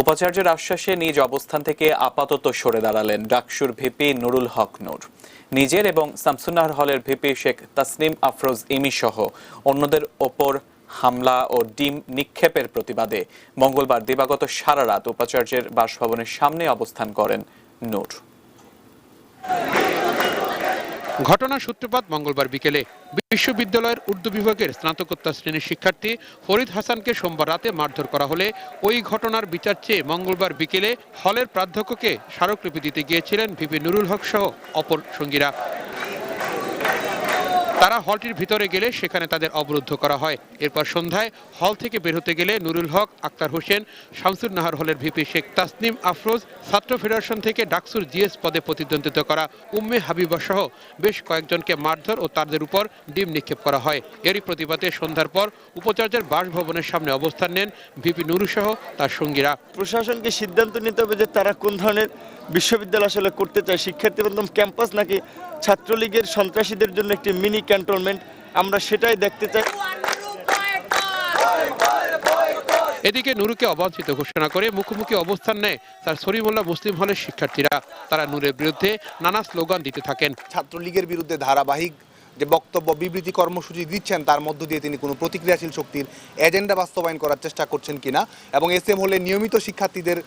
উপাচার্যের আশ্বাসে নিজ অবস্থান থেকে আপাতত সরে দাঁড়ালেন ডাকসুর ভিপি নুরুল হক নূর। নিজের এবং শামসুন্নাহার হলের ভিপি শেখ তাসনিম আফরোজ ইমি সহ অন্যদের ওপর হামলা ও ডিম নিক্ষেপের প্রতিবাদে মঙ্গলবার দিবাগত সারা রাত উপাচার্যের বাসভবনের সামনে অবস্থান করেন নূর। ঘটনার সূত্রপাত মঙ্গলবার বিকেলে বিশ্ববিদ্যালয়ের উর্দু বিভাগের স্নাতকোত্তর শ্রেণীর শিক্ষার্থী ফরিদ হাসানকে সোমবার রাতে মারধর করা হলে ওই ঘটনার বিচার চেয়ে মঙ্গলবার বিকেলে হলের প্রাধ্যক্ষকে স্মারকলিপি দিতে গিয়েছিলেন ভিপি নুরুল হক সহ অপর সঙ্গীরা। তারা হলটির ভিতরে গেলে সেখানে তাদের অবরুদ্ধ করা হয়। এরপর সন্ধ্যায় হল থেকে বের হতে গেলে নুরুল হক, আক্তার হোসেন, শামসুন্নাহার হলের ভিপি শেখ তাসনিম আফরোজ, ছাত্র ফেডারেশন থেকে ডাকসুর জিএস পদে প্রতিদ্বন্দ্বিতা করা উম্মে হাবিবা সহ বেশ কয়েকজনকে মারধর ও তাদের উপর ডিম নিক্ষেপ করা হয়। এরই প্রতিবাদে সন্ধ্যার পর উপাচার্যের বাসভবনের সামনে অবস্থান নেন ভিপি নুরুল সহ তার সঙ্গীরা। প্রশাসনকে সিদ্ধান্ত নিতে হবে যে তারা কোন ধরনের বিশ্ববিদ্যালয় আসলে করতে চায়, শিক্ষার্থী বান্ধব ক্যাম্পাস নাকি ছাত্রলীগের সন্ত্রাসীদের জন্য একটি মিনি ক্যান্টনমেন্ট, আমরা সেটাই দেখতে চাই। এদিকে নুরুকে অবাঞ্ছিত ঘোষণা করে মুখোমুখি অবস্থান নেয় তার সরিমুল্লাহ মুসলিম হলের শিক্ষার্থীরা। তারা নূরের বিরুদ্ধে নানা স্লোগান দিতে থাকেন। ছাত্রলীগের বিরুদ্ধে ধারাবাহিক যে বক্তব্য, বিবৃতি, কর্মসূচি দিচ্ছেন তার মধ্য দিয়ে তিনি কোনো প্রতিক্রিয়াশীল শক্তির এজেন্ডা বাস্তবায়ন করার চেষ্টা করছেন কিনা এবং এসএম হলে নিয়মিত শিক্ষার্থীদের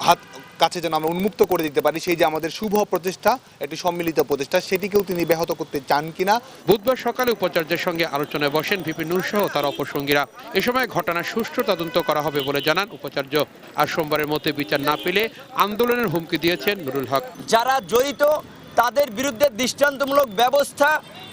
হাত কাছে যেন আমরা উন্মুক্ত করে দিতে পারি, সেই যে আমাদের শুভ প্রচেষ্টা, একটি সম্মিলিত প্রচেষ্টা, সেটিকেও তিনি ব্যাহত করতে চান কিনা। বুধবার সকালে উপাচার্যের সঙ্গে আলোচনায় বসেন ভিপি নূর সহ তার অপর সঙ্গীরা। এ সময় ঘটনার সুষ্ঠু তদন্ত করা হবে বলে জানান উপাচার্য। আর সোমবারের মধ্যে বিচার না পেলে আন্দোলনের হুমকি দিয়েছেন নুরুল হক। যারা জড়িত তাদের বিরুদ্ধে দৃষ্টান্তমূলক ব্যবস্থা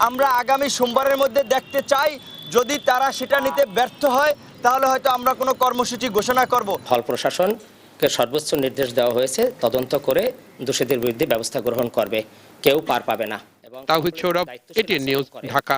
আমরা আগামী সোমবারের মধ্যে দেখতে চাই। যদি তারা সেটা নিতে ব্যর্থ হয় তাহলে হয়তো আমরা কোনো কর্মসূচি ঘোষণা করব। হল প্রশাসনকে সর্বোচ্চ নির্দেশ দেওয়া হয়েছে, তদন্ত করে দোষীদের বিরুদ্ধে ব্যবস্থা গ্রহণ করবে, কেউ পার পাবে না। তাওহিদ সৌরভ, এটিএন নিউজ, ঢাকা।